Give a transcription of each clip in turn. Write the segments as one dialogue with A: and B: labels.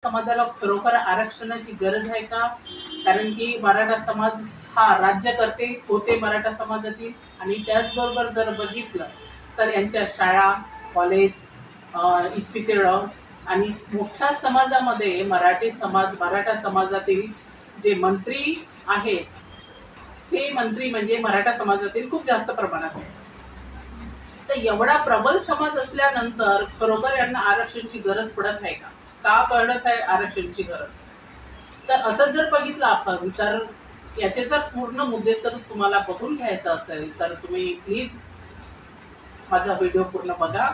A: समाजाला खरोखर आरक्षणाची गरज आहे का? कारण की मराठा समाज हा राज्यकर्ते होते मराठा समाजातील आणि त्याचबरोबर जर बघितलं तर यांच्या शाळा, कॉलेज, इस्पितळं आणि मोठ्या समाजामध्ये मराठा समाजातील जे मंत्री आहेत ते मंत्री म्हणजे मराठा समाजातील खूप जास्त प्रमाणात आहेत. तर एवढा प्रबल समाज असल्यानंतर खरोखर यांना आरक्षणाची गरज पडत आहे का पडत आहे आरक्षणाची गरज? तर असं जर बघितलं आपण तर याचे जर पूर्ण मुद्देसूद तुम्हाला बघून घ्यायचं असेल तर तुम्ही प्लीज माझा व्हिडिओ पूर्ण बघा,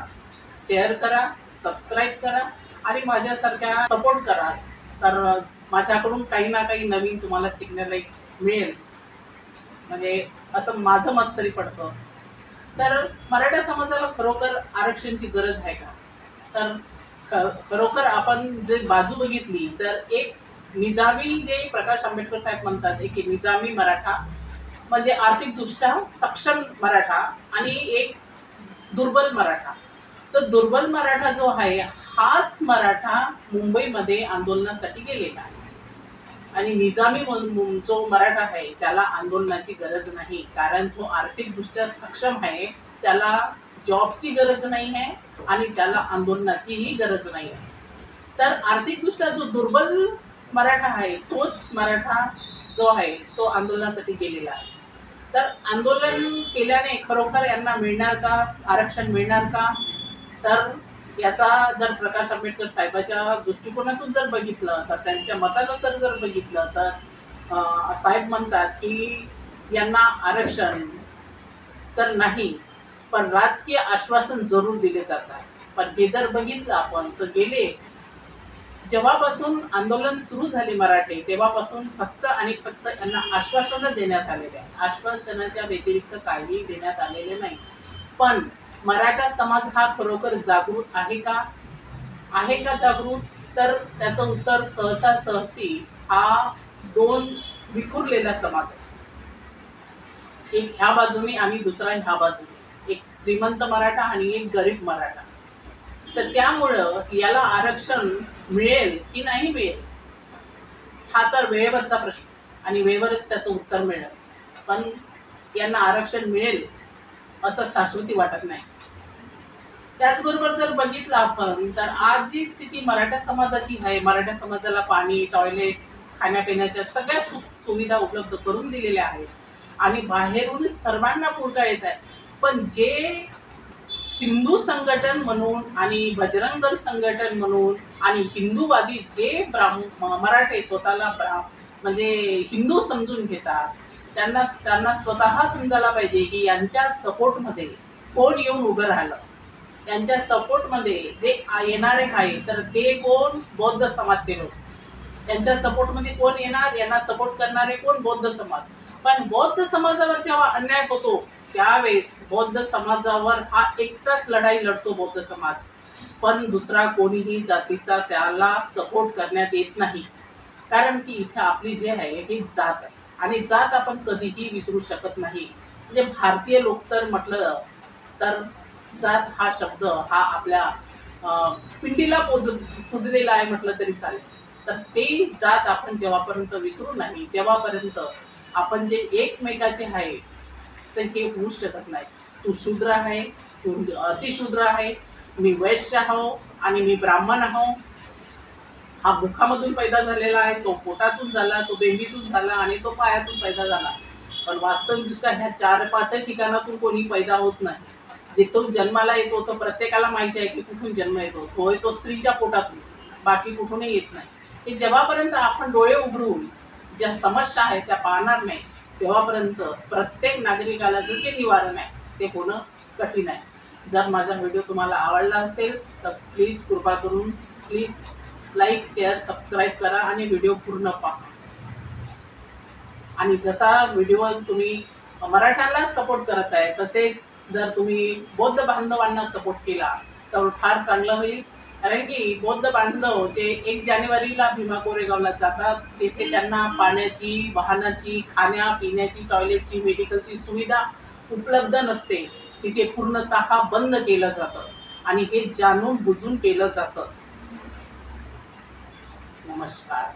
A: शेअर करा, सबस्क्राईब करा आणि माझ्यासारख्या सपोर्ट करा. तर माझ्याकडून काही ना काही नवीन तुम्हाला शिकण्याला मिळेल, म्हणजे असं माझं मत तरी पडतं. तर मराठा समाजाला खरोखर आरक्षणाची गरज आहे का? तर खरोखर आपण जे बाजू बघितली, जर एक निजामी जे प्रकाश आंबेडकर साहेब म्हणतात की निजामी मराठा म्हणजे आर्थिकदृष्ट्या सक्षम मराठा आणि एक दुर्बल मराठा. तर दुर्बल मराठा जो आहे हाच मराठा मुंबईमध्ये आंदोलनासाठी गेलेला आहे आणि निजामी जो मराठा आहे त्याला आंदोलनाची गरज नाही, कारण तो आर्थिकदृष्ट्या सक्षम आहे, त्याला जॉबची गरज नाही आहे आणि त्याला आंदोलनाचीही गरज नाही आहे. तर आर्थिकदृष्ट्या जो दुर्बल मराठा आहे तोच मराठा जो आहे तो आंदोलनासाठी गेलेला आहे. तर आंदोलन केल्याने खरोखर यांना मिळणार का आरक्षण मिळणार का? तर याचा जर प्रकाश आंबेडकर साहेबाच्या दृष्टिकोनातून जर बघितलं तर त्यांच्या मतानुसार जर बघितलं तर साहेब म्हणतात की यांना आरक्षण तर नाही, पण राजकीय आश्वासन जरूर दिले जातात. पण हे जर बघितलं आपण तर गेले जेव्हापासून आंदोलन सुरू झाले मराठे तेव्हापासून फक्त आणि फक्त यांना आश्वासनं देण्यात आलेले आहे. आश्वासनाच्या व्यतिरिक्त काहीही देण्यात आलेले नाही. पण मराठा समाज हा खरोखर जागृत आहे का? आहे का जागृत? तर त्याचं उत्तर सहसी हा दोन विखुरलेला समाज आहे. एक ह्या बाजूने आणि दुसरा ह्या बाजूने, एक श्रीमंत मराठा आणि एक गरीब मराठा. तर त्यामुळं याला आरक्षण मिळेल की नाही मिळेल हा तर वेळेवरचा प्रश्न आणि वेळेवरच त्याचं उत्तर मिळेल. पण यांना आरक्षण मिळेल असं शाश्वती वाटत नाही. त्याचबरोबर जर बघितलं आपण तर आज जी स्थिती मराठा समाजाची आहे, मराठा समाजाला पाणी, टॉयलेट, खाण्यापिण्याच्या सगळ्या सुविधा उपलब्ध करून दिलेल्या आहेत आणि बाहेरून सर्वांना पुरता येत आहे. पण जे हिंदू संघटन म्हणून आणि बजरंग दल संघटन म्हणून आणि हिंदूवादी जे मराठे स्वतःला म्हणजे हिंदू समजून घेतात त्यांना स्वतः समजायला पाहिजे की यांच्या सपोर्टमध्ये कोण येऊन उभं राहिलं. यांच्या सपोर्टमध्ये जे येणारे आहे तर ते कोण? बौद्ध समाजचे लोक. यांच्या सपोर्टमध्ये कोण येणार? यांना सपोर्ट करणारे कोण? बौद्ध समाज. पण बौद्ध समाजावर जेव्हा अन्याय होतो त्यावेळेस बौद्ध समाजावर हा एकटाच लढाई लढतो बौद्ध समाज, पण दुसरा कोणीही जातीचा त्याला सपोर्ट करण्यात येत नाही. कारण की इथे आपली जे आहे ही जात आहे आणि जात आपण कधीही विसरू शकत नाही. म्हणजे भारतीय लोक तर म्हटलं तर जात हा शब्द हा आपल्या पिंडीला पुजलेला आहे म्हटलं तरी चालेल. तर ते जात आपण जेव्हापर्यंत विसरू नाही तेव्हापर्यंत आपण जे एकमेकाचे आहे तर हे होऊ शकत नाही. तू शूद्र आहे, तू अतिशूद्र आहे, मी वैश्य आहो आणि मी ब्राह्मण आहो. हा मुखामधून पैदा झालेला आहे, तो पोटातून झाला, तो बेंबीतून झाला आणि तो पायातून पैदा झाला. पण वास्तविकदृष्ट्या ह्या 4-5 ठिकाणातून कोणी पैदा होत नाही. जिथून जन्माला येतो तो प्रत्येकाला माहिती आहे की कुठून जन्म येतो, होय तो स्त्रीच्या पोटातून, बाकी कुठूनही येत नाही. हे जेव्हापर्यंत आपण डोळे उघडून ज्या समस्या आहेत त्या पाहणार नाही तेव्हापर्यंत प्रत्येक नागरिकाला जे निवारण आहे ते होणं कठीण आहे. जर माझा व्हिडिओ तुम्हाला आवडला असेल तर प्लीज कृपा करून लाईक, शेअर, सबस्क्राईब करा आणि व्हिडिओ पूर्ण पहा. आणि जसा व्हिडिओ तुम्ही मराठ्याला सपोर्ट करत आहे तसेच जर तुम्ही बौद्ध बांधवांना सपोर्ट केला तर फार चांगलं होईल. कारण की बौद्ध बांधव जे 1 जानेवारीला भीमा कोरेगावला जातात तिथे त्यांना पाण्याची, वाहनाची, खाण्यापिण्याची, टॉयलेटची, मेडिकलची सुविधा उपलब्ध नसते. तिथे पूर्णतः बंद केलं जातं आणि हे जाणून बुजून केलं जातं. नमस्कार.